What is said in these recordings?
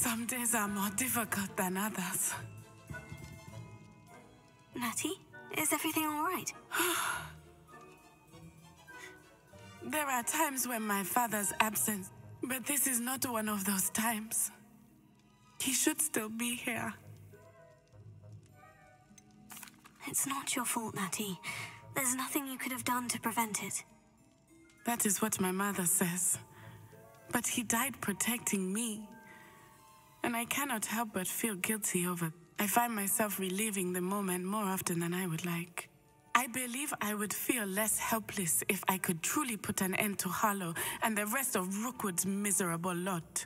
Some days are more difficult than others. Natty, is everything all right? There are times when my father's absent, but this is not one of those times. He should still be here. It's not your fault, Natty. There's nothing you could have done to prevent it. That is what my mother says. But he died protecting me. And I cannot help but feel guilty over it. I find myself reliving the moment more often than I would like. I believe I would feel less helpless if I could truly put an end to Harlow and the rest of Rookwood's miserable lot.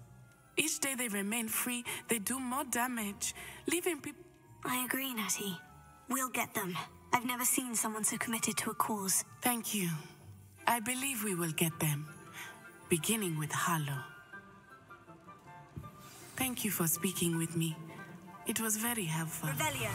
Each day they remain free, they do more damage, leaving people... I agree, Natty. We'll get them. I've never seen someone so committed to a cause. Thank you. I believe we will get them, beginning with Harlow. Thank you for speaking with me. It was very helpful. Revelio.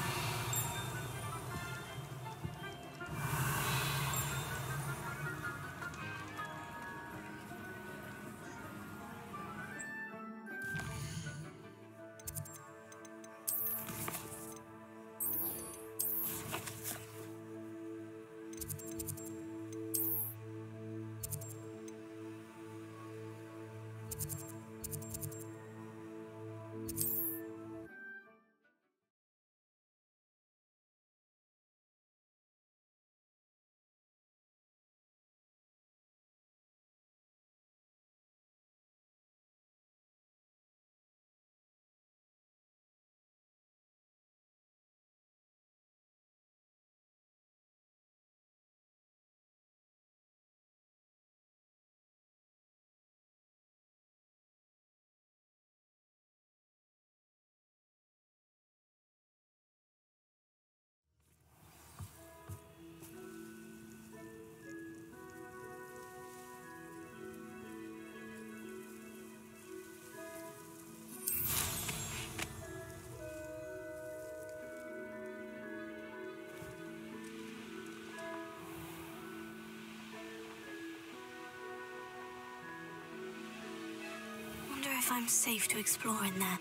If I'm safe to explore in there.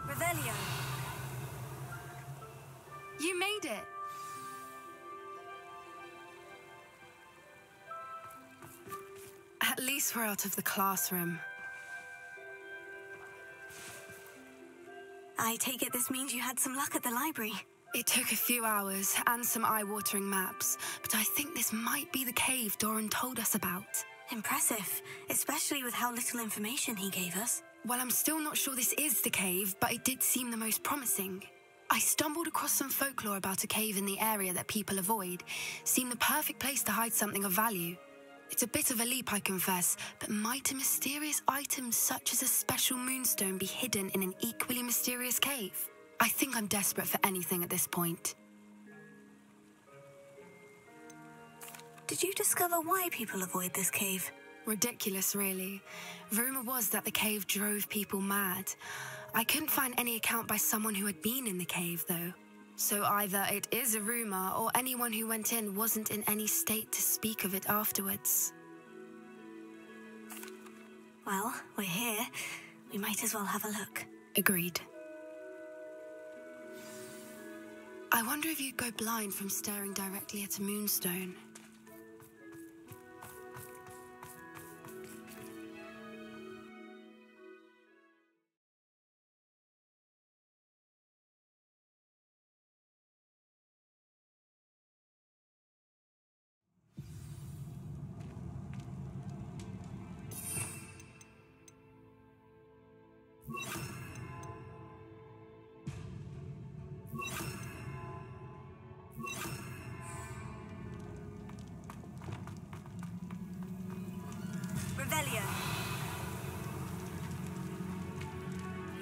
Revelio. You made it. At least we're out of the classroom. I take it this means you had some luck at the library. It took a few hours and some eye-watering maps, but I think this might be the cave Doran told us about. Impressive, especially with how little information he gave us. Well, I'm still not sure this is the cave, but it did seem the most promising. I stumbled across some folklore about a cave in the area that people avoid. Seemed the perfect place to hide something of value. It's a bit of a leap, I confess, but might a mysterious item such as a special moonstone be hidden in an equally mysterious cave? I think I'm desperate for anything at this point. Did you discover why people avoid this cave? Ridiculous, really. Rumor was that the cave drove people mad. I couldn't find any account by someone who had been in the cave, though. So either it is a rumor, or anyone who went in wasn't in any state to speak of it afterwards. Well, we're here. We might as well have a look. Agreed. I wonder if you'd go blind from staring directly at a moonstone.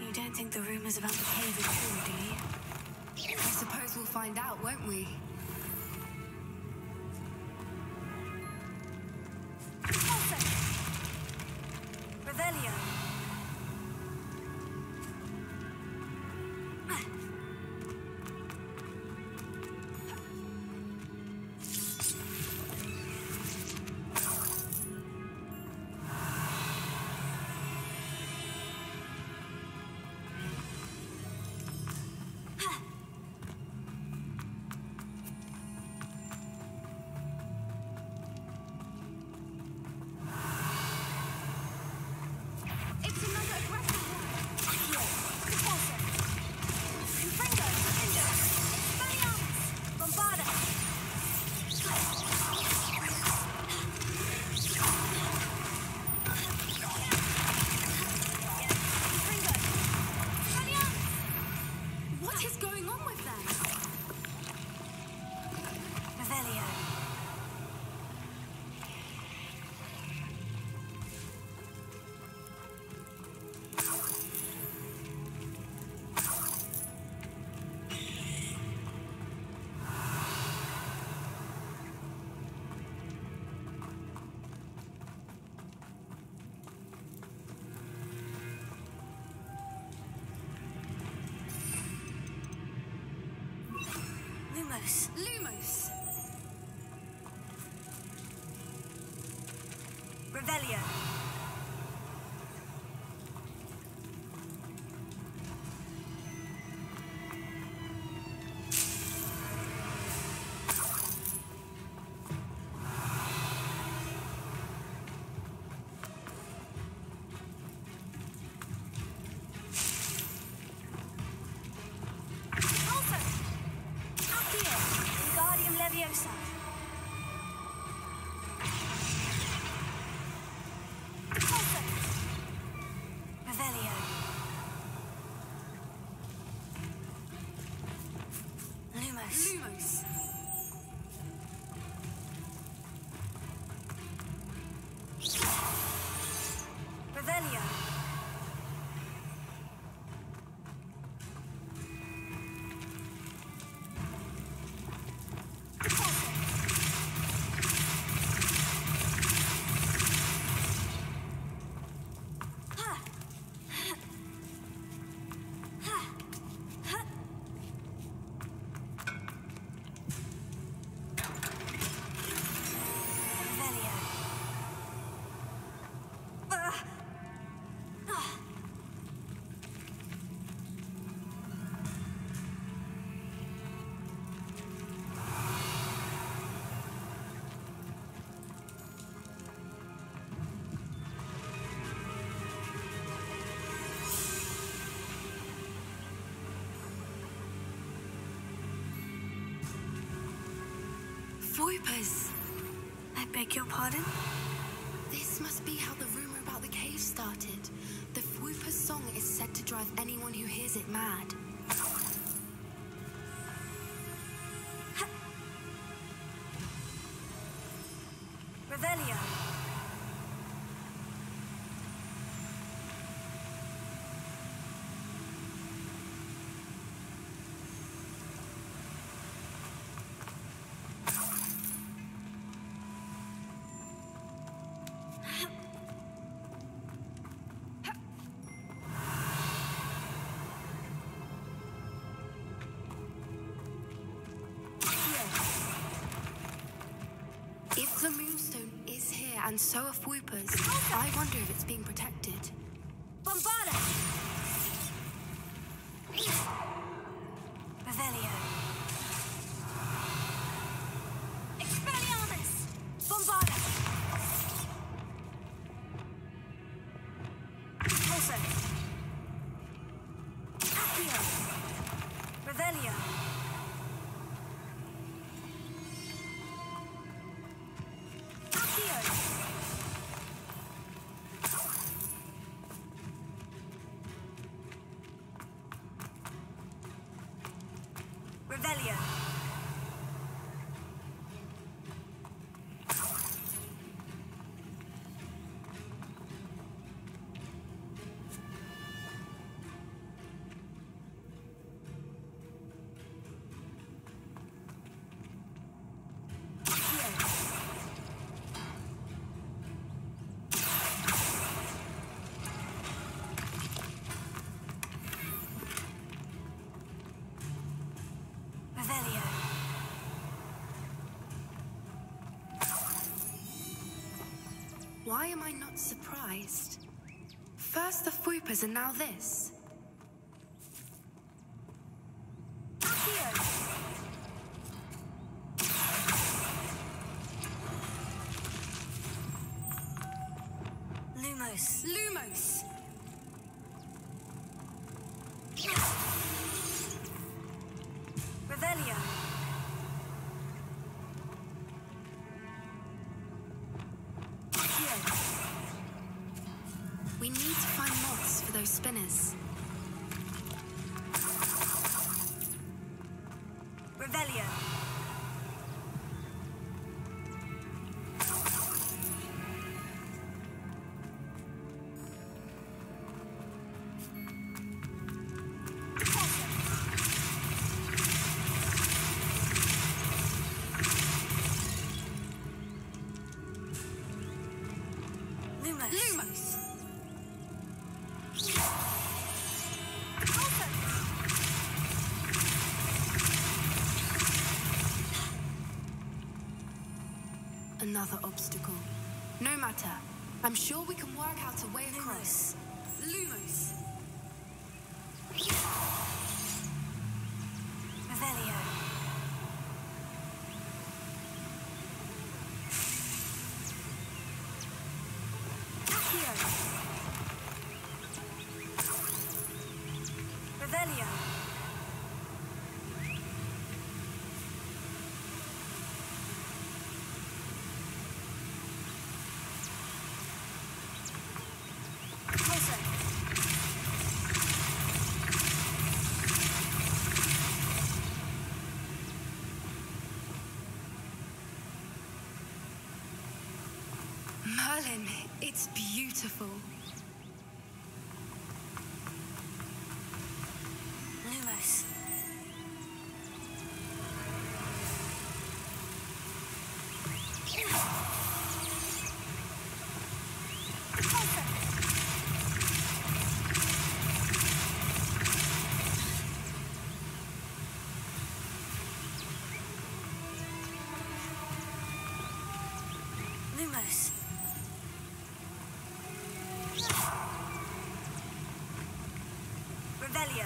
You don't think the rumors about the cave are true, do you? I suppose we'll find out, won't we? Revelio. going on with them? Revelio. Lumos. Lumos. Revelio. Leviosa. Also. Revelio. Lumos. Lumos. Revelio. Voipers. I beg your pardon? This must be how the rumor about the cave started. The Voipers song is said to drive anyone who hears it mad. Revelio. If the Moonstone is here and so are Voipers, I wonder if it's being protected. Bombarda! Revelio. Expelliarmus! Bombarda! Also. Accio. Revelio. Revelio. Revelio. Why am I not surprised? First the Voipers and now this. Accio. Lumos. Lumos. Revelio. We need to find moths for those spinners. Revelio. Lumos! Another obstacle. No matter. I'm sure we can work out a way across. Lumos! Revelio. Accio. Revelio. Pulso. Merlin, it's beautiful. Lumos. Pulso. Lumos. Revelio.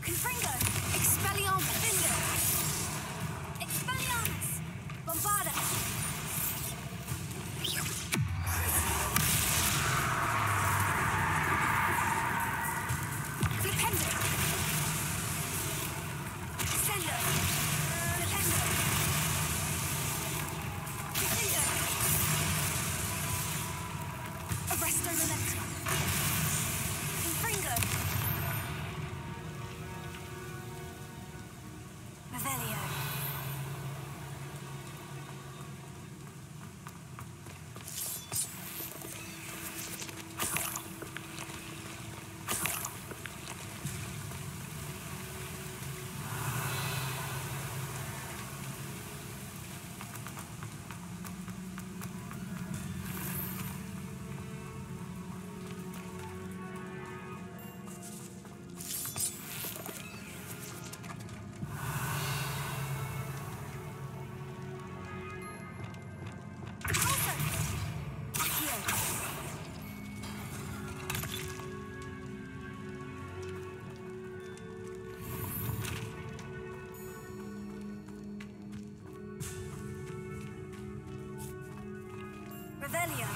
Confringo! Expelliarmus! Findo! Expelliarmus! Bombarda! Flipendo! Sendo! Flipendo! Findo! Arresto Memento! Confringo! Revelio. Pulso. Accio. Revelio.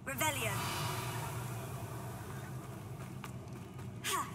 Revelio. Ha.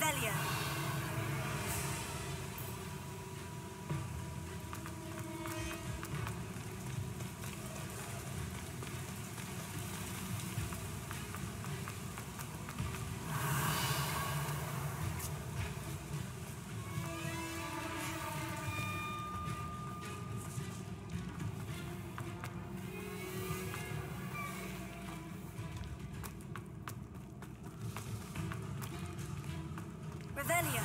Revelio. Revelio.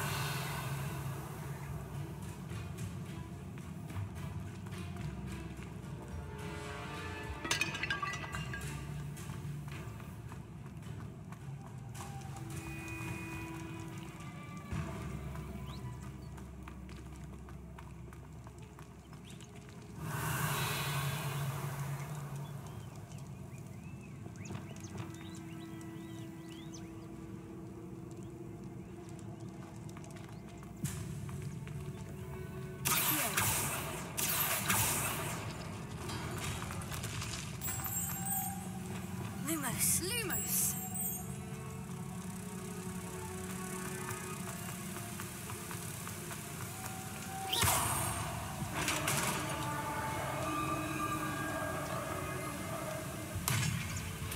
Lumos. Lumos!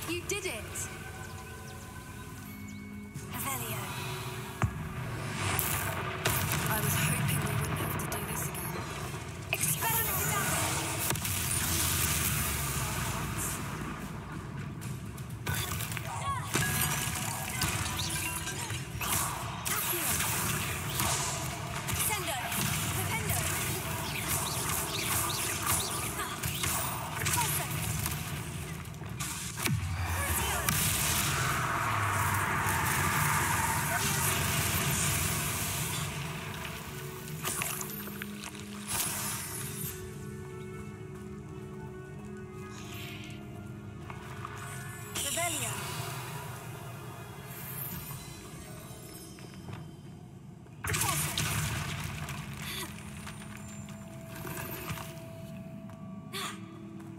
You did it! Revelio. I was hoping we wouldn't have to do this again. Expelliarmus. Revelio.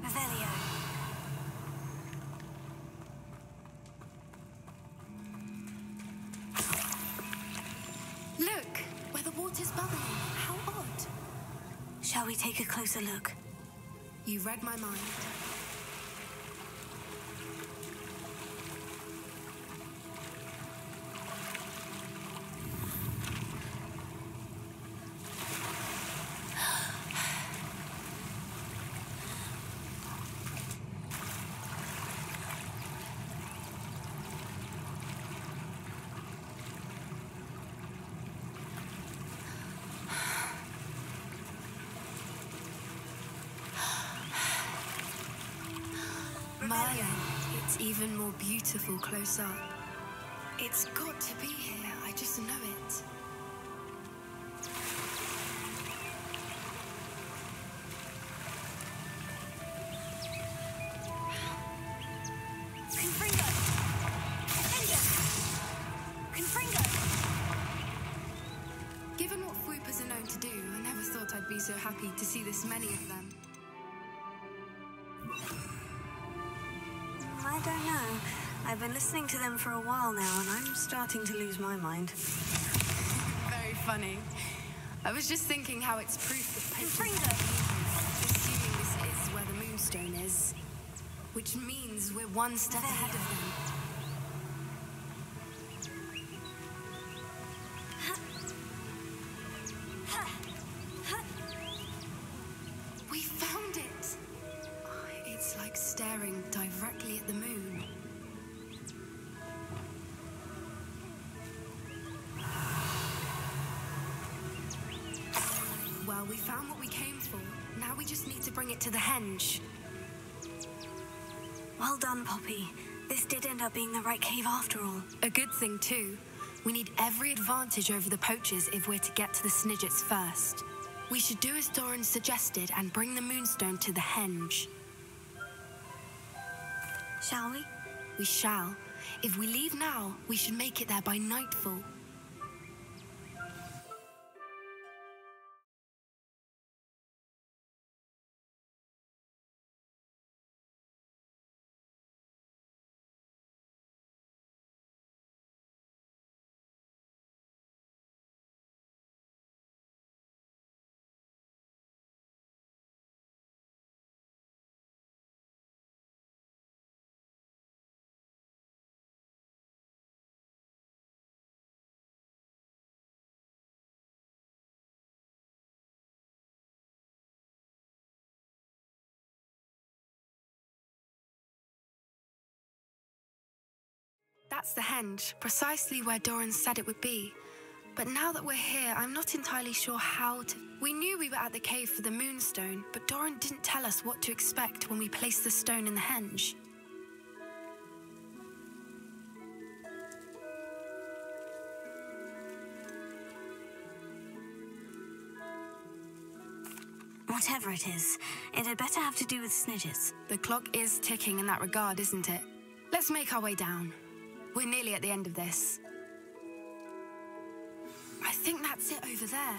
Revelio. Look! Where the water's bubbling. How odd. Shall we take a closer look? You read my mind. Merlin, it's even more beautiful close up. It's got to be here, I just know it. Confringo. Confringo. Given what Fwoopas are known to do, I never thought I'd be so happy to see this many of them. I don't know. I've been listening to them for a while now, and I'm starting to lose my mind. Very funny. I was just thinking how it's proof that Confringo. assuming this is where the Moonstone is, which means we're one step ahead of them. We found it! It's like staring directly at the moon. Well, we found what we came for. Now we just need to bring it to the henge. Well done, Poppy. This did end up being the right cave after all. A good thing, too. We need every advantage over the poachers if we're to get to the Snidgets first. We should do as Doran suggested and bring the Moonstone to the henge. Shall we? We shall. If we leave now, we should make it there by nightfall. That's the henge, precisely where Doran said it would be. But now that we're here, I'm not entirely sure how to... We knew we were at the cave for the moonstone, but Doran didn't tell us what to expect when we placed the stone in the henge. Whatever it is, it had better have to do with snidges. The clock is ticking in that regard, isn't it? Let's make our way down. We're nearly at the end of this. I think that's it over there.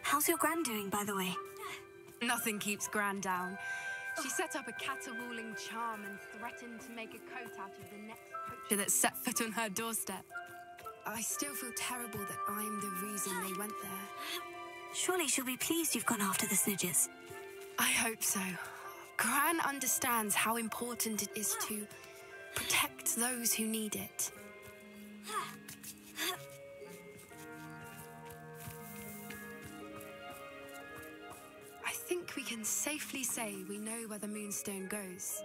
How's your Gran doing, by the way? Nothing keeps Gran down. She set up a caterwauling charm and threatened to make a coat out of the next poacher that set foot on her doorstep. I still feel terrible that I'm the reason they went there. Surely she'll be pleased you've gone after the snidges. I hope so. Gran understands how important it is to protect those who need it. I think we can safely say we know where the moonstone goes.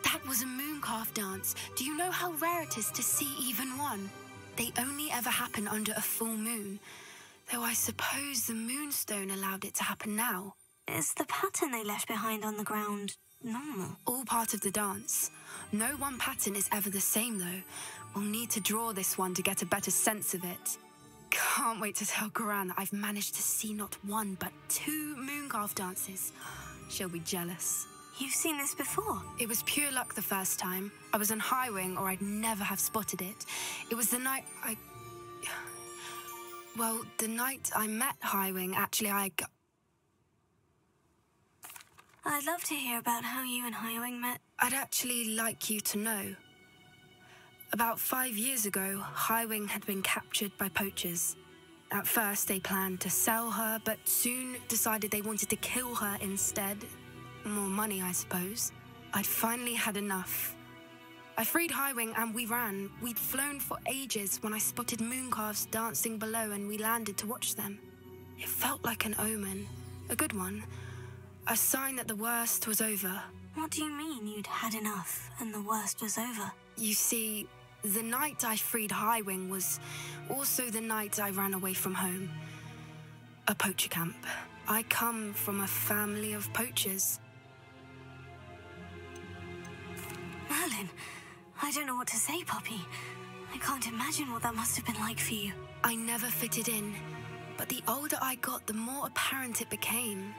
That was a mooncalf dance. Do you know how rare it is to see even one? They only ever happen under a full moon. Though I suppose the moonstone allowed it to happen now. Is the pattern they left behind on the ground normal? All part of the dance. No one pattern is ever the same, though. We'll need to draw this one to get a better sense of it. Can't wait to tell Gran that I've managed to see not one, but 2 mooncalf dances. She'll be jealous. You've seen this before? It was pure luck the first time. I was on High Wing, or I'd never have spotted it. It was the night Well, the night I met High Wing, actually, I'd love to hear about how you and High Wing met. I'd actually like you to know. About 5 years ago, High Wing had been captured by poachers. At first, they planned to sell her, but soon decided they wanted to kill her instead. More money, I suppose. I'd finally had enough. I freed High Wing and we ran. We'd flown for ages when I spotted mooncalves dancing below and we landed to watch them. It felt like an omen. A good one. A sign that the worst was over. What do you mean you'd had enough and the worst was over? You see, the night I freed High Wing was also the night I ran away from home. A poacher camp. I come from a family of poachers. Merlin, I don't know what to say, Poppy. I can't imagine what that must have been like for you. I never fitted in, but the older I got, the more apparent it became.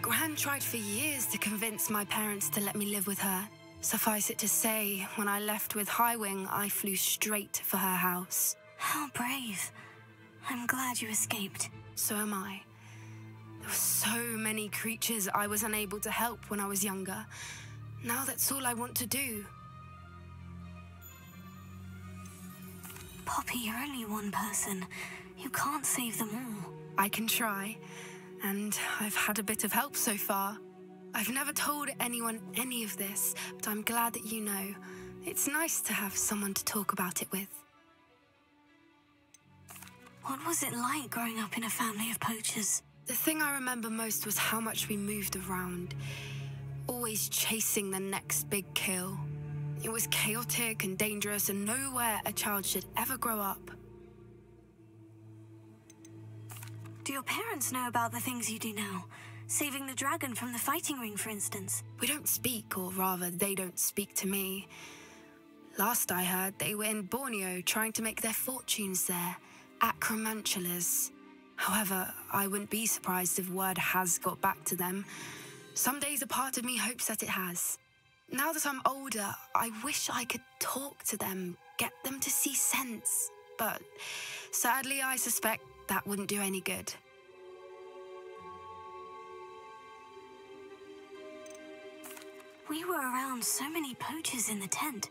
Gran tried for years to convince my parents to let me live with her. Suffice it to say, when I left with High Wing, I flew straight for her house. How brave. I'm glad you escaped. So am I. There were so many creatures I was unable to help when I was younger. Now that's all I want to do. Poppy, you're only one person. You can't save them all. I can try, and I've had a bit of help so far. I've never told anyone any of this, but I'm glad that you know. It's nice to have someone to talk about it with. What was it like growing up in a family of poachers? The thing I remember most was how much we moved around, always chasing the next big kill. It was chaotic and dangerous, and nowhere a child should ever grow up. Do your parents know about the things you do now? Saving the dragon from the fighting ring, for instance. We don't speak, or rather, they don't speak to me. Last I heard, they were in Borneo trying to make their fortunes there, acromantulas. However, I wouldn't be surprised if word has got back to them. Some days a part of me hopes that it has. Now that I'm older, I wish I could talk to them, get them to see sense. But sadly, I suspect that wouldn't do any good. We were around so many poachers in the tent.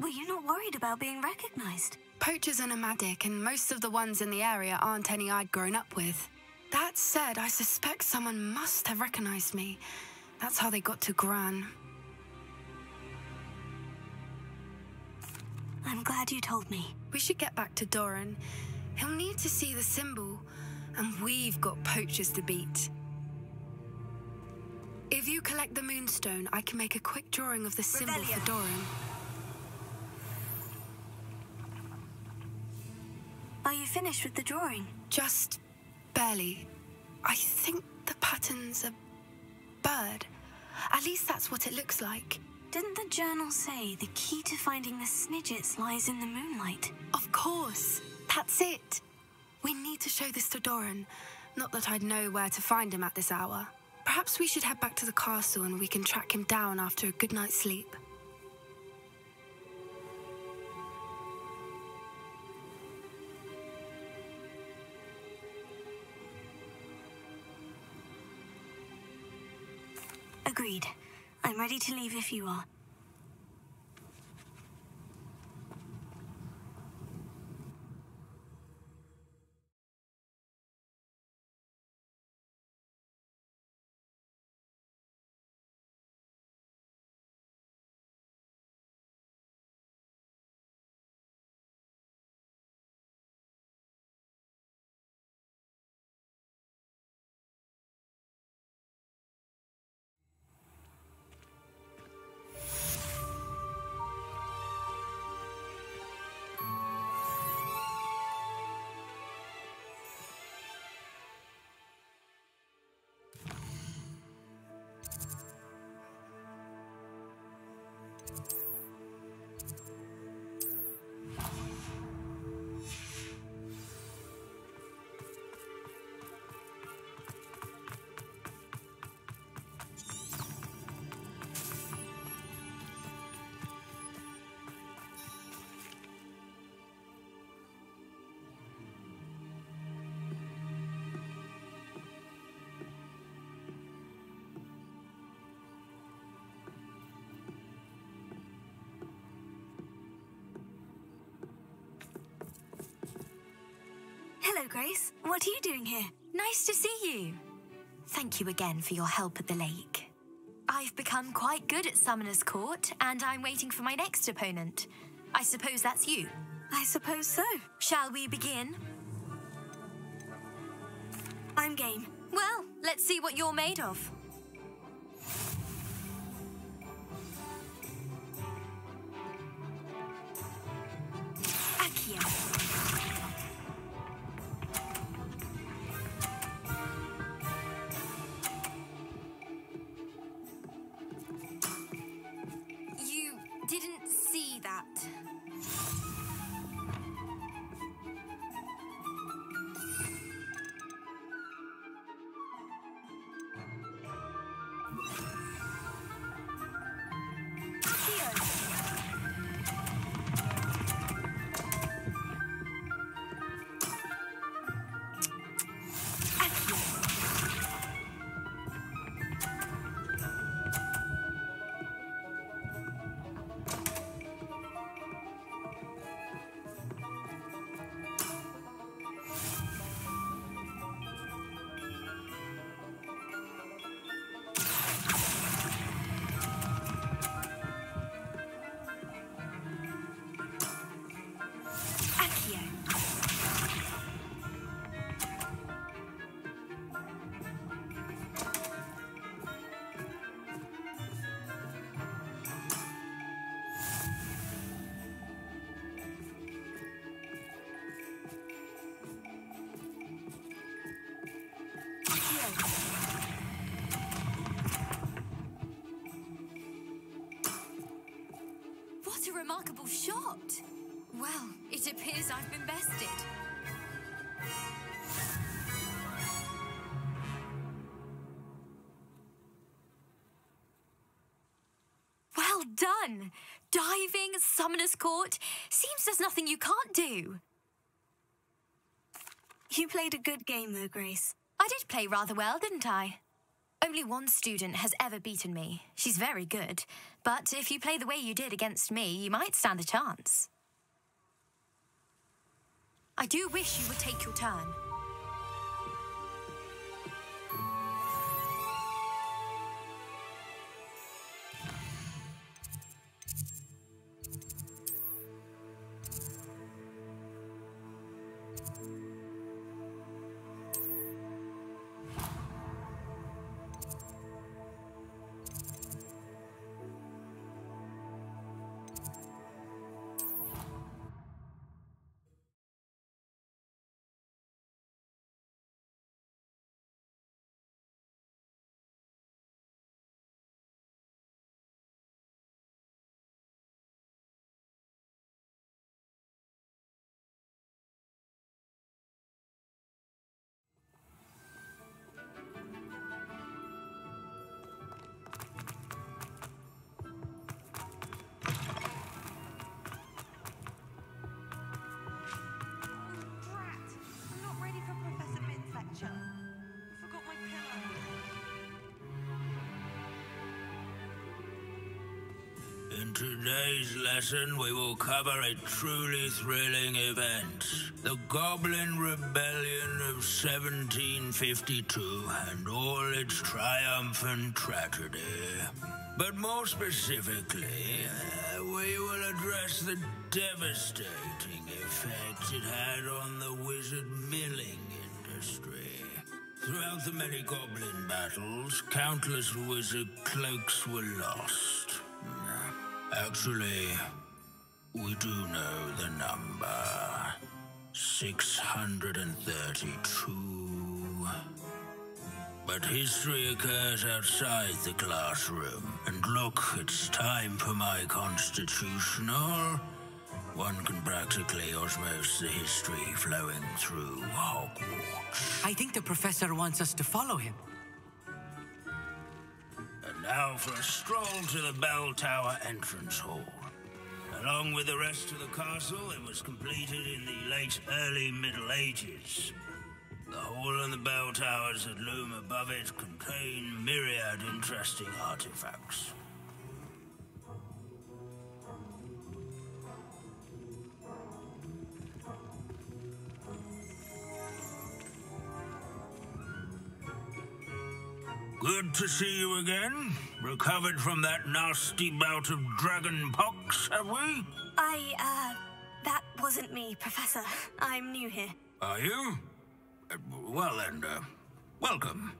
Were you not worried about being recognized? Poachers are nomadic, and most of the ones in the area aren't any I'd grown up with. That said, I suspect someone must have recognized me. That's how they got to Gran. I'm glad you told me. We should get back to Doran. He'll need to see the symbol, and we've got poachers to beat. If you collect the moonstone, I can make a quick drawing of the symbol for Doran. Are you finished with the drawing? Just barely. I think the pattern's a bird. At least that's what it looks like. Didn't the journal say the key to finding the Snidgets lies in the moonlight? Of course. That's it. We need to show this to Doran. Not that I'd know where to find him at this hour. Perhaps we should head back to the castle and we can track him down after a good night's sleep. Agreed. I'm ready to leave if you are. Hello, Grace. What are you doing here? Nice to see you. Thank you again for your help at the lake. I've become quite good at Summoner's Court, and I'm waiting for my next opponent. I suppose that's you. I suppose so. Shall we begin? I'm game. Well, let's see what you're made of. Akia. You didn't see that. What a remarkable shot! Well, it appears I've been bested. done. Diving, Summoner's Court. Seems there's nothing you can't do. You played a good game, though, Grace. I did play rather well, didn't I? Only one student has ever beaten me. She's very good. But if you play the way you did against me, you might stand a chance. I do wish you would take your turn. In today's lesson, we will cover a truly thrilling event. The Goblin Rebellion of 1752 and all its triumphant tragedy. But more specifically, we will address the devastating effect it had on the wizard milling industry. Throughout the many goblin battles, countless wizard cloaks were lost. Actually, we do know the number. 632. But history occurs outside the classroom. And look, it's time for my constitutional. One can practically osmose the history flowing through Hogwarts. I think the professor wants us to follow him. And now for a stroll to the Bell Tower entrance hall. Along with the rest of the castle, it was completed in the early Middle Ages. The hall and the bell towers that loom above it contain myriad interesting artifacts. Good to see you again. Recovered from that nasty bout of dragon pox, have we? That wasn't me, Professor. I'm new here. Are you? Well then, welcome.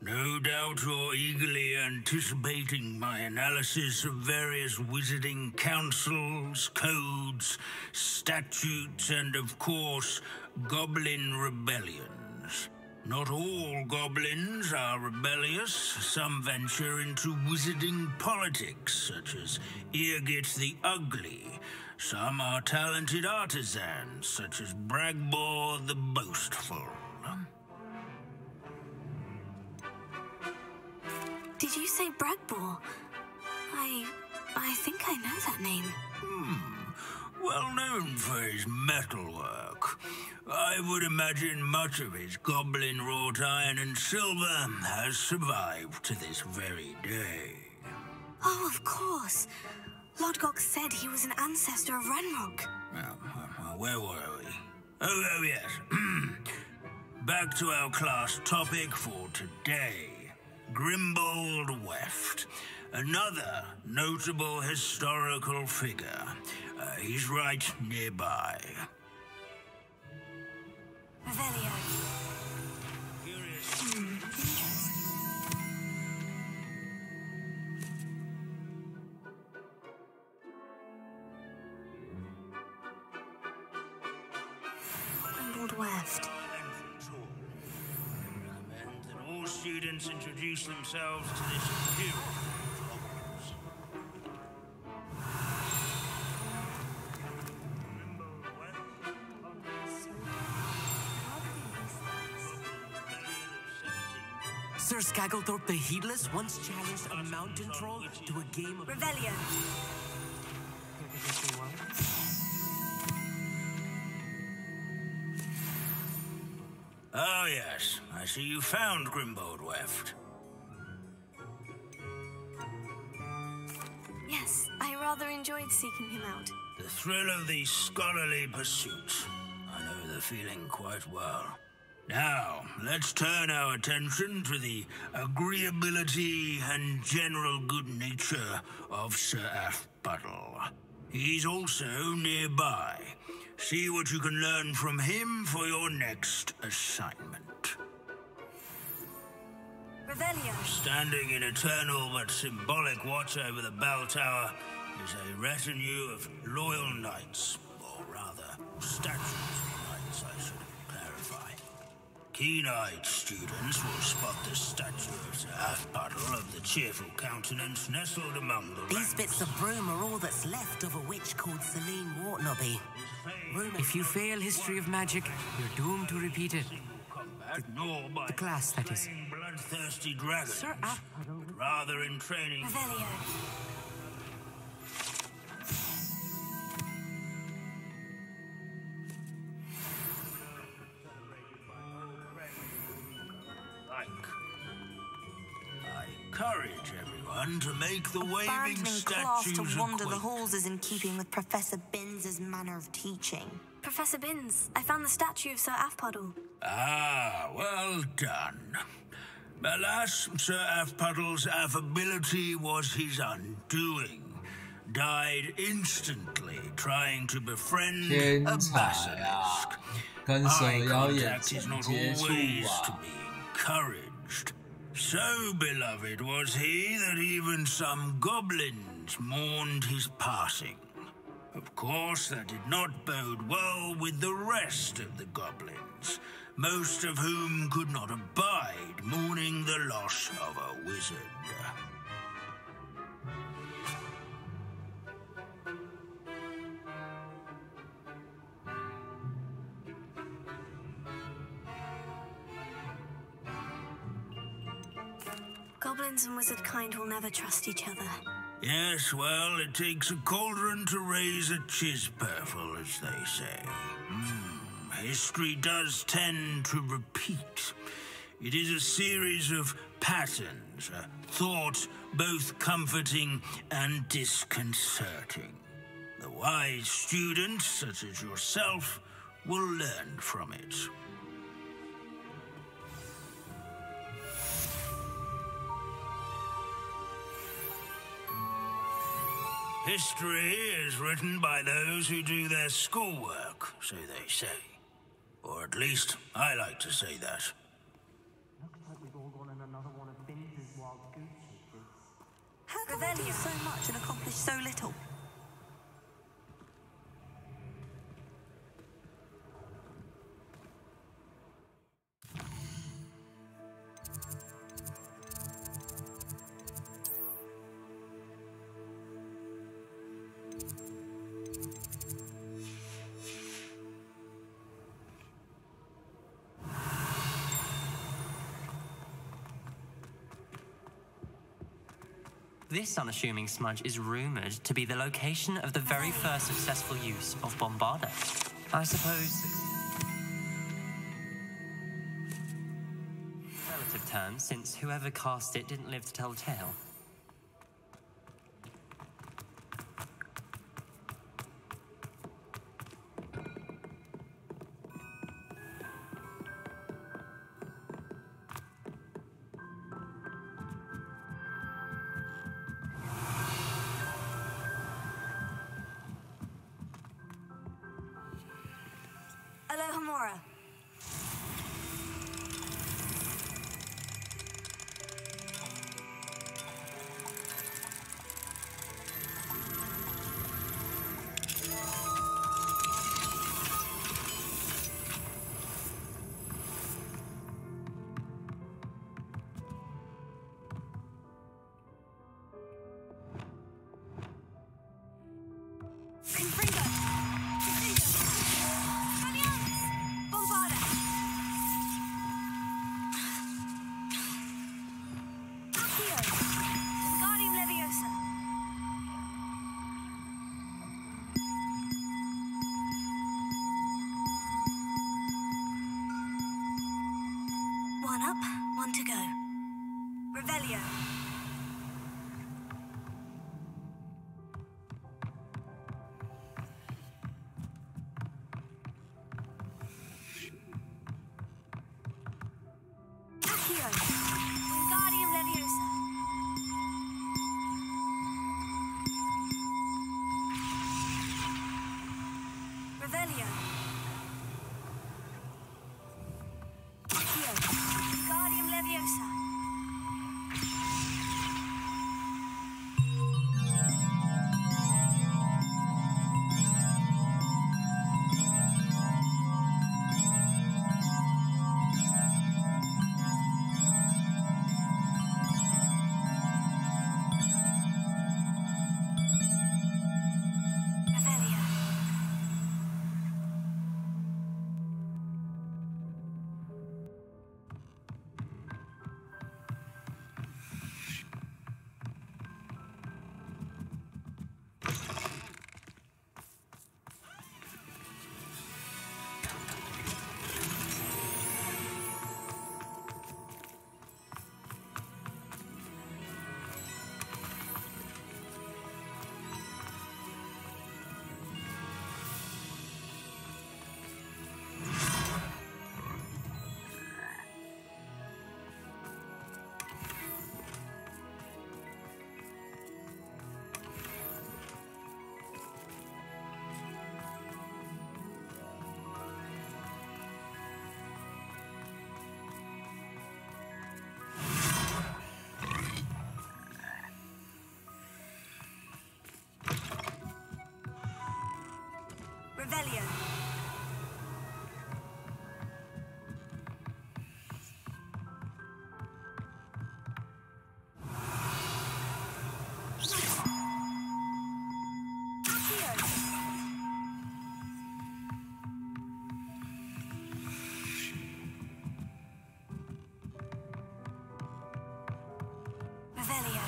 No doubt you're eagerly anticipating my analysis of various wizarding councils, codes, statutes, and of course, goblin rebellions. Not all goblins are rebellious. Some venture into wizarding politics, such as Eargit the Ugly. Some are talented artisans, such as Bragbor the Boastful. Did you say Bragbor? I think I know that name. Well known for his metalwork. I would imagine much of his goblin wrought iron and silver has survived to this very day. Oh, of course. Lodgok said he was an ancestor of Ranrock. Where were we? Oh yes. Back to our class topic for today. Grimbold Weft. Another notable historical figure. He's right nearby. Revelio. Grimbold Weft. Recommend that all students introduce themselves to this hero. Sir Skagglethorpe the Heedless once challenged a mountain troll to a game of... Revelio. Oh, yes. I see you found Grimbold Weft. Yes, I rather enjoyed seeking him out. The thrill of these scholarly pursuits. I know the feeling quite well. Now, let's turn our attention to the agreeability and general good nature of Sir Athbuttle. He's also nearby. See what you can learn from him for your next assignment. Revelio. Standing in eternal but symbolic watch over the bell tower is a retinue of loyal knights, or rather, statues of knights, I should clarify. Keen-eyed students will spot the statue of Sir Athbuttle of the cheerful countenance nestled among the These bits of broom are all that's left of a witch called Celine Wartnobby. If you fail history of magic, you're doomed to repeat it. The class, that is. Bloodthirsty dragons, Sir Athbuttle. but rather in training. Revelio. I encourage everyone to make the waving Abandoning class statues to wander the acquaint. halls is in keeping with Professor Binns's manner of teaching. Professor Binns, I found the statue of Sir Athbuttle. Ah, well done. Alas, Sir Athbuttle's affability was his undoing. Died instantly trying to befriend a 天才啊， basilisk. 跟蛇 Eye 妖眼 contact is 神 not 接触 always to 啊！ be encouraged. So beloved was he that even some goblins mourned his passing. Of course, that did not bode well with the rest of the goblins, most of whom could not abide mourning the loss of a wizard. Goblins and wizard kind will never trust each other. Yes, well, it takes a cauldron to raise a chisperful, as they say. History does tend to repeat. It is a series of patterns, a thought both comforting and disconcerting. The wise students, such as yourself, will learn from it. History is written by those who do their schoolwork, so they say. Or at least, I like to say that. How can we do so much and accomplish so little? This unassuming smudge is rumored to be the location of the very first successful use of Bombarda. I suppose... relative term, since whoever cast it didn't live to tell the tale. Alohomora. Confringo! Confringo! Alliance! One up, one to go. Revelio. Accio. Wingardium Leviosa. Revelio. Accio. Wingardium Leviosa. Revelio. Revelio. Accio. Revelio.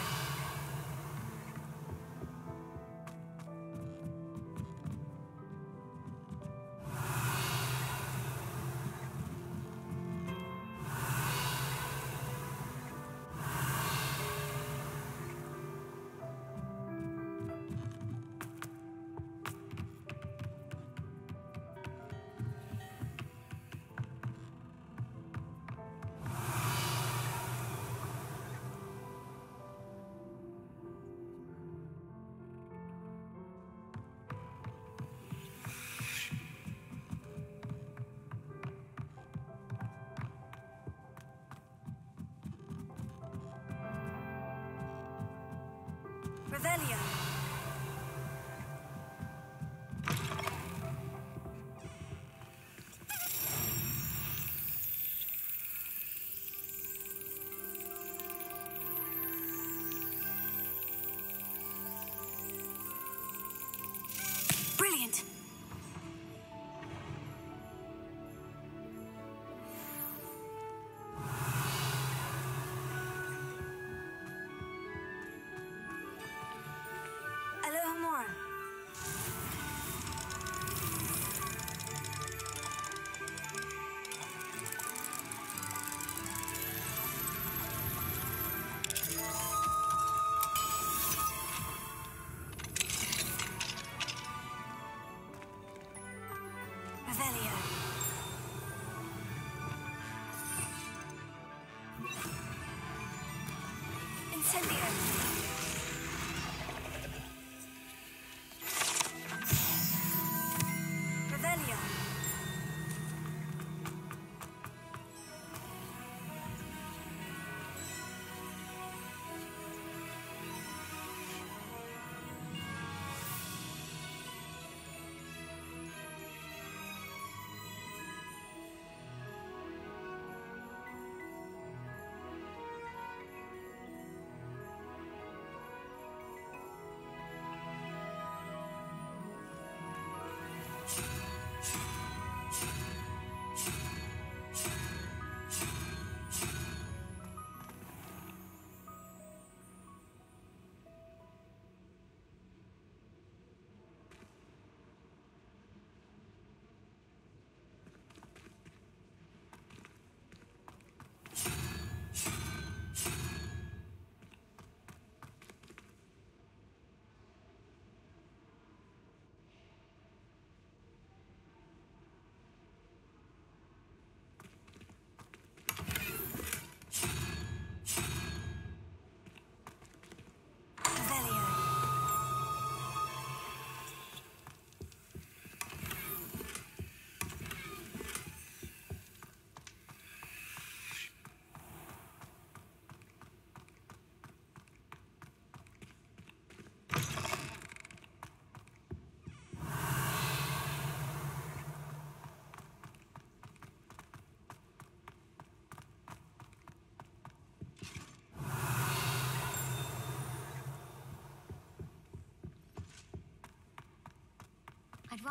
Revelio. Brilliant. Alohomora. Revelio. Incendio. Revelio.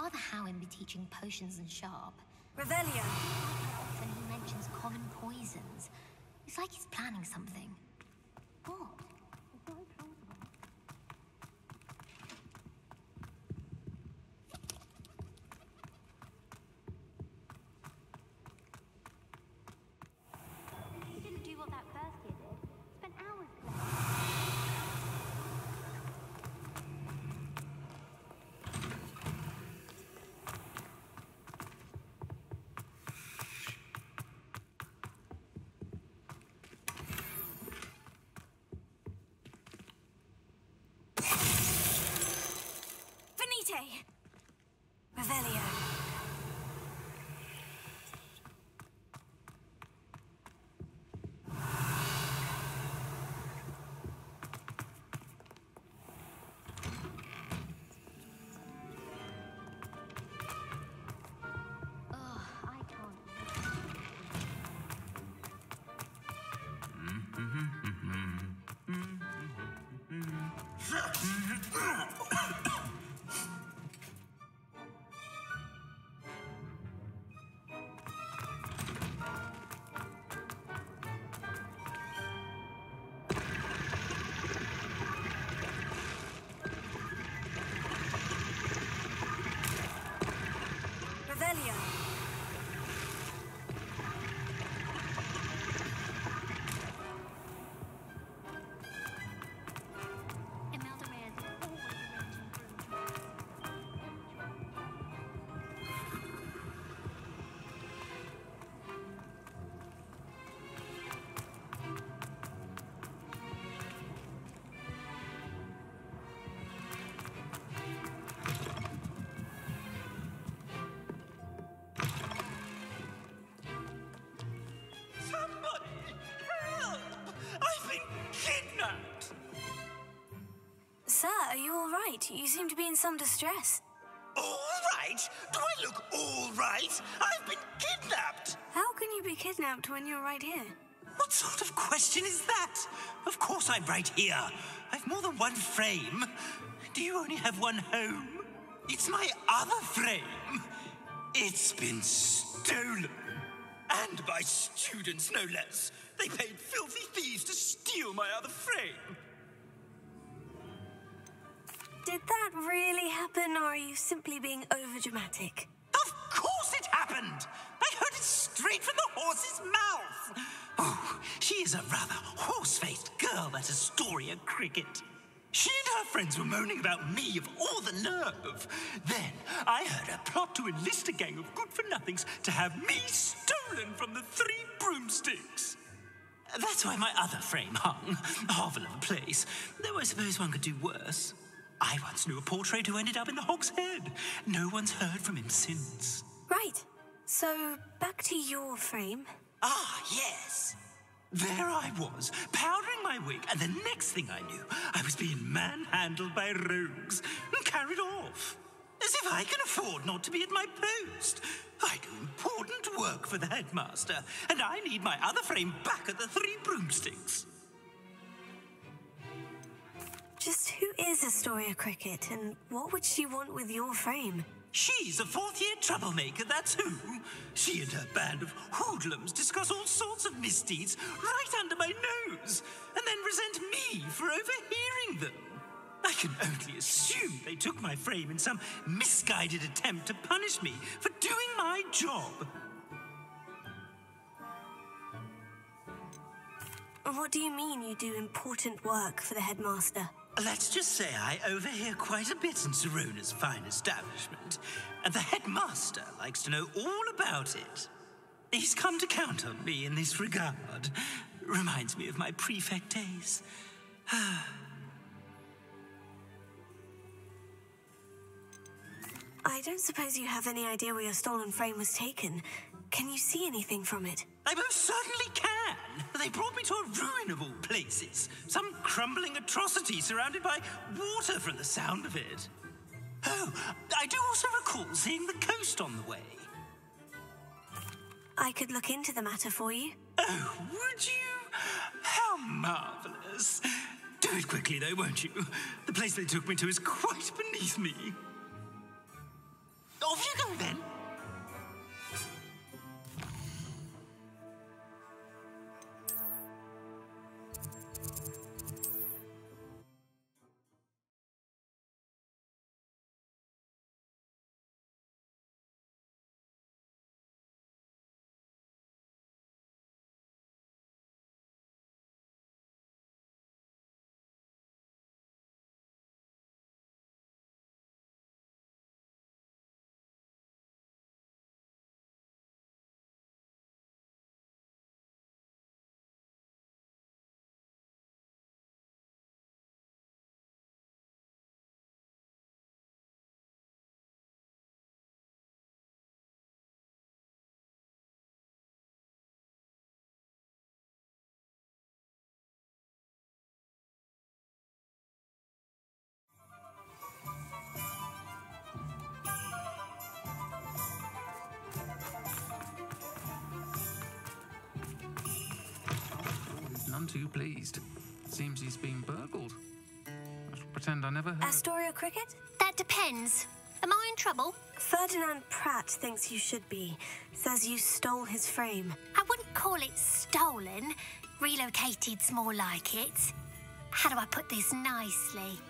rather how him be teaching potions and sharp. Revelio. Often he mentions common poisons. It's like he's planning something. What? It's very plausible. He didn't do what that first kid did. Spent hours collecting. Venite! Revelio. Ugh, I can't. Revelio. Imelda Reyes is always arranging for Somebody! Help! I've been kidnapped! Sir, are you all right? You seem to be in some distress. All right? Do I look all right? I've been kidnapped! How can you be kidnapped when you're right here? What sort of question is that? Of course I'm right here. I've more than one frame. Do you only have one home? It's my other frame. It's been stolen. And by students, no less. They paid filthy thieves to steal my other frame. Did that really happen, or are you simply being overdramatic? Of course it happened! I heard it straight from the horse's mouth! Oh, she is a rather horse-faced girl, that Astoria Cricket. She and her friends were moaning about me of all the nerve. Then I heard her plot to enlist a gang of good-for-nothings to have me stolen from the 3 broomsticks. That's why my other frame hung. Hovel of a place. Though I suppose one could do worse. I once knew a portrait who ended up in the Hog's Head. No one's heard from him since. Right. So, back to your frame. Ah, yes. There I was, powdering my wig, and the next thing I knew, I was being manhandled by rogues and carried off. As if I can afford not to be at my post. I do important work for the headmaster, and I need my other frame back at the 3 broomsticks. Just who is Astoria Cricket, and what would she want with your frame? She's a 4th-year troublemaker, that's who. She and her band of hoodlums discuss all sorts of misdeeds right under my nose, and then resent me for overhearing them. I can only assume they took my frame in some misguided attempt to punish me for doing my job. What do you mean you do important work for the headmaster? Let's just say I overhear quite a bit in Serona's fine establishment, and the headmaster likes to know all about it. He's come to count on me in this regard. Reminds me of my prefect days. I don't suppose you have any idea where your stolen frame was taken. Can you see anything from it? I most certainly can. They brought me to a ruin of all places. Some crumbling atrocity surrounded by water from the sound of it. Oh, I do also recall seeing the coast on the way. I could look into the matter for you. Oh, would you? How marvelous. Do it quickly, though, won't you? The place they took me to is quite beneath me. Off you go, then. None too pleased. Seems he's been burgled. I shall pretend I never heard. Astoria Cricket? That depends. Am I in trouble? Ferdinand Pratt thinks you should be. Says you stole his frame. I wouldn't call it stolen. Relocated's more like it. How do I put this nicely?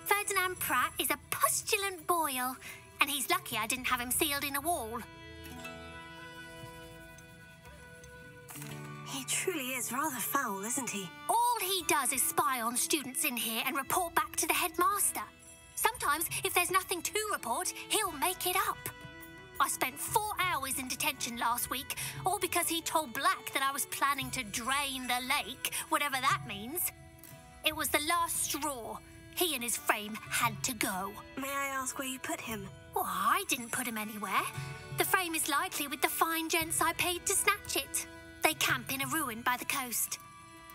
Ferdinand Pratt is a postulant boil, and he's lucky I didn't have him sealed in a wall. He truly is rather foul, isn't he? All he does is spy on students in here and report back to the headmaster. Sometimes, if there's nothing to report, he'll make it up. I spent 4 hours in detention last week, all because he told Black that I was planning to drain the lake, whatever that means. It was the last straw. He and his frame had to go. May I ask where you put him? Well, I didn't put him anywhere. The frame is likely with the fine gents I paid to snatch it. They camp in a ruin by the coast.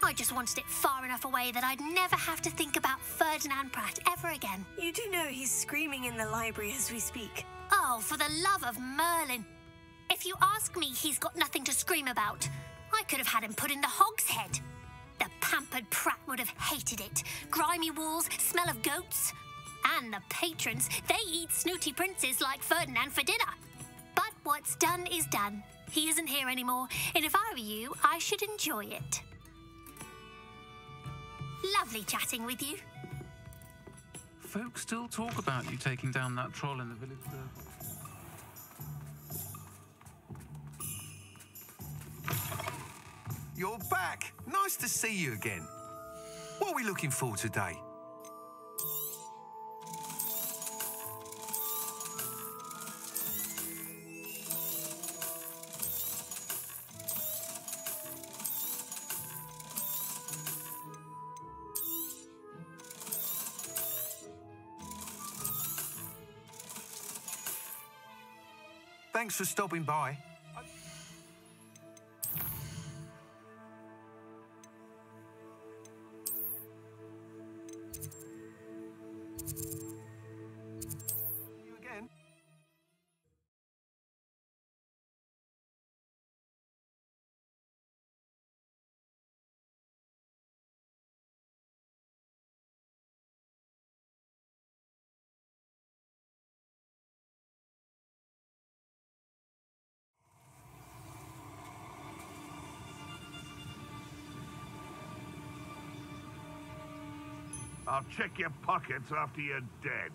I just wanted it far enough away that I'd never have to think about Ferdinand Pratt ever again. You do know he's screaming in the library as we speak. Oh, for the love of Merlin. If you ask me, he's got nothing to scream about. I could have had him put in the hogshead. The pampered Pratt would have hated it. Grimy walls, smell of goats. And the patrons, they eat snooty princes like Ferdinand for dinner. But what's done is done. He isn't here anymore, and if I were you, I should enjoy it. Lovely chatting with you. Folk still talk about you taking down that troll in the village circle. You're back. Nice to see you again. What are we looking for today? Thanks for stopping by. You again? I'll check your pockets after you're dead.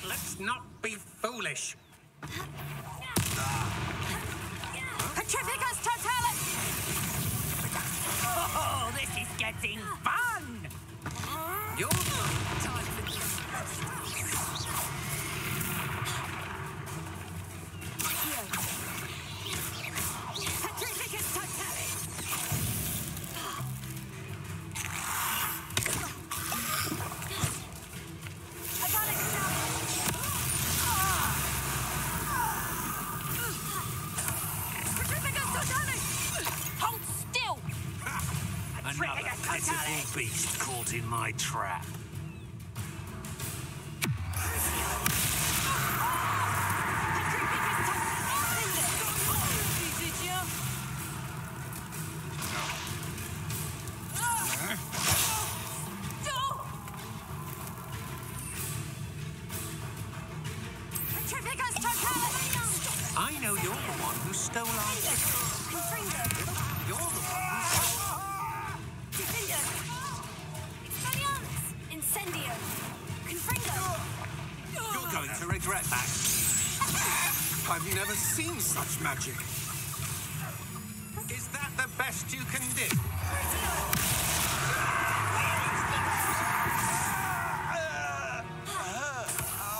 Let's not be foolish. Petrificus totalis! Oh, this is getting fun! You're Petrificus totalis! I got it now! Poor beast caught in my trap. I know you're the one who stole our You're the one who Incendio! Confringo! You're going to regret that. I've never seen such magic. Is that the best you can do?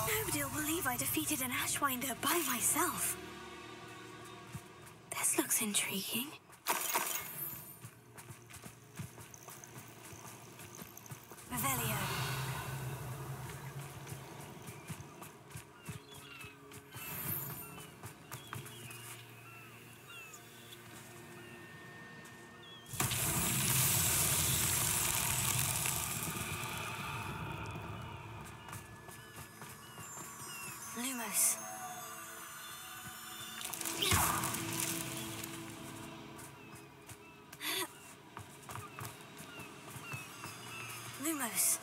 Nobody will believe I defeated an Ashwinder by myself. This looks intriguing. Revelio. Lumos. Lumos.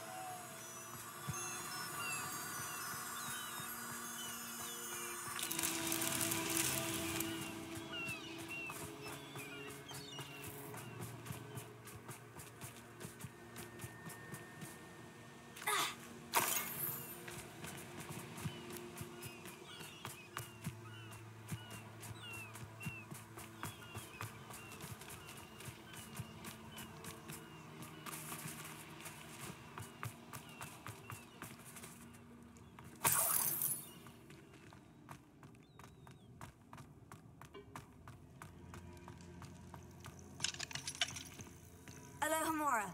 Alohomora.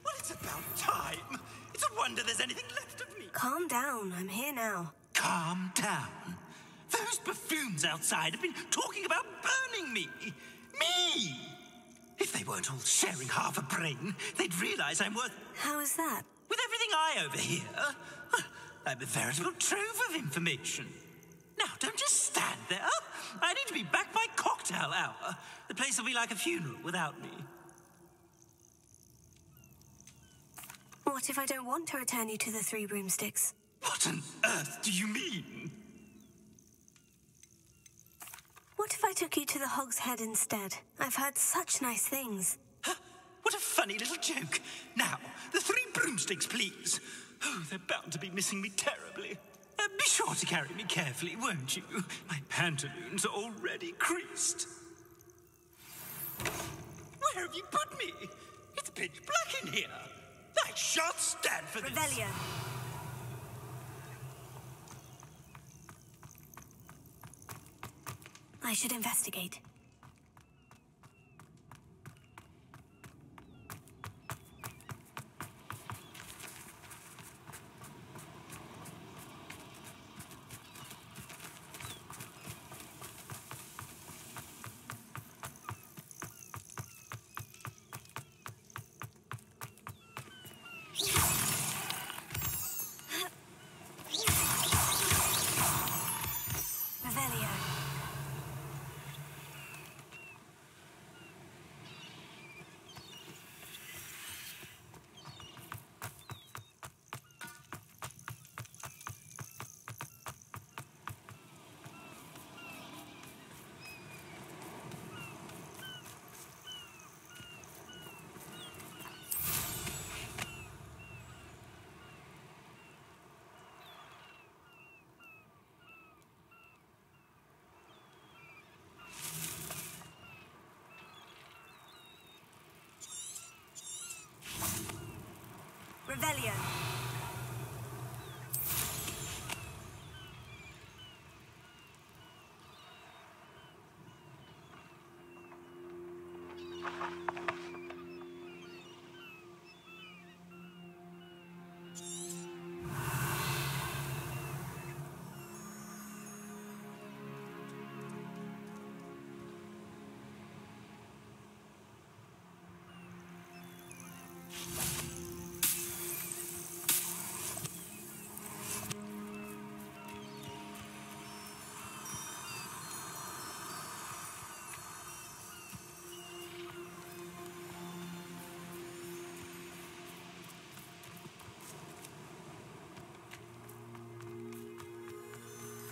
Well, it's about time. It's a wonder there's anything left of me. Calm down. I'm here now. Calm down. Those buffoons outside have been talking about burning me. Me! If they weren't all sharing half a brain, they'd realize I'm worth... How is that? With everything I overhear, I'm a veritable trove of information. Now, don't just stand there. I need to be back by cocktail hour. The place will be like a funeral without me. What if I don't want to return you to the Three Broomsticks? What on earth do you mean? What if I took you to the Hog's Head instead? I've heard such nice things. What a funny little joke. Now, the Three Broomsticks, please. Oh, they're bound to be missing me terribly. Be sure to carry me carefully, won't you? My pantaloons are already creased. Where have you put me? It's pitch black in here. I shan't stand for this. Revelio. I should investigate. Revelio. Revelio.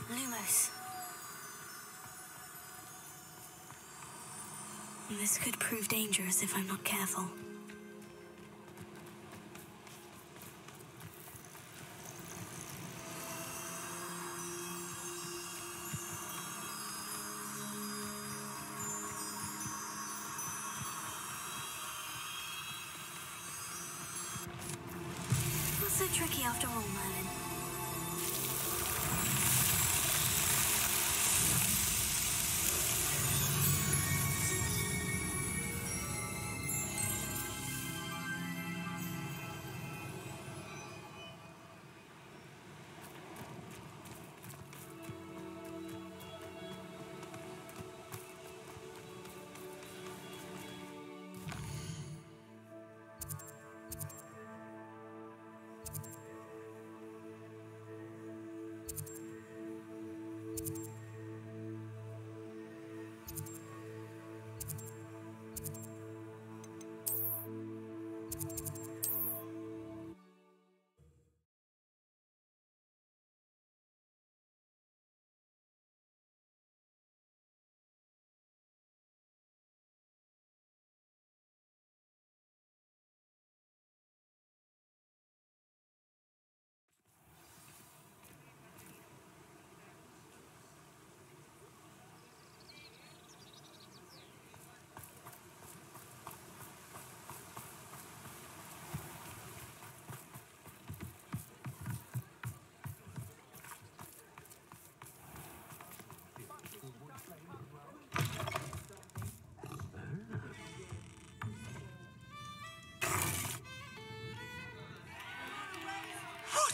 Lumos. This could prove dangerous if I'm not careful. Not so tricky after all, Merlin.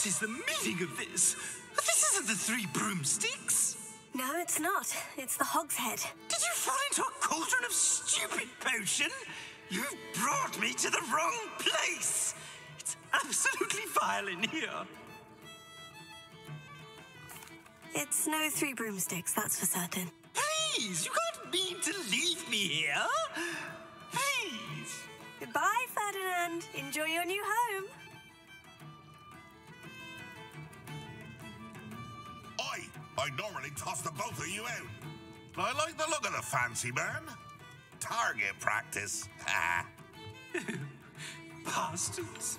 What is the meaning of this? This isn't the Three Broomsticks. No, it's not. It's the Hogshead. Did you fall into a cauldron of stupid potion? You've brought me to the wrong place. It's absolutely vile in here. It's no Three Broomsticks, that's for certain. Please, you can't mean to leave me here. Please. Goodbye, Ferdinand. Enjoy your new home. I'd normally toss the both of you out. I like the look of the fancy man. Target practice. Bastards.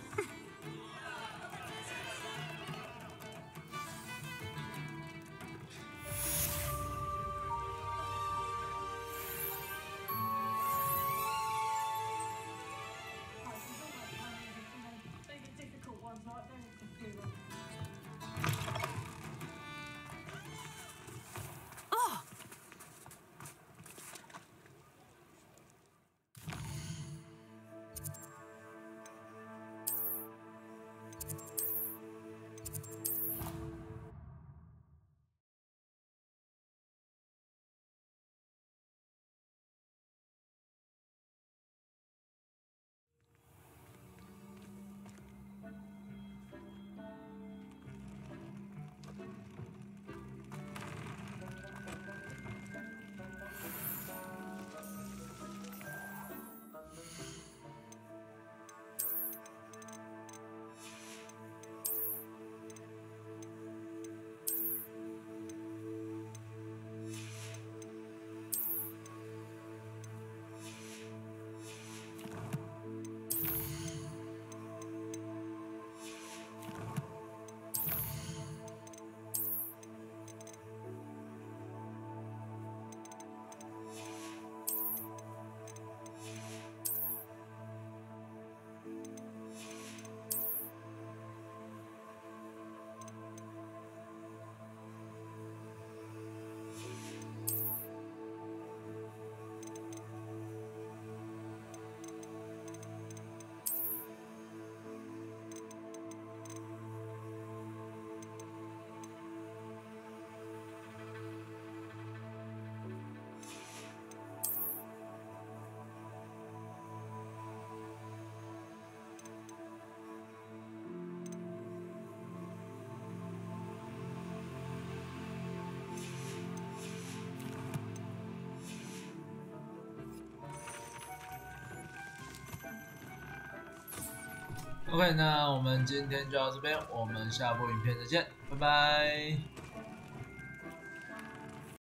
OK， 那我们今天就到这边，我们下部影片再见，拜拜。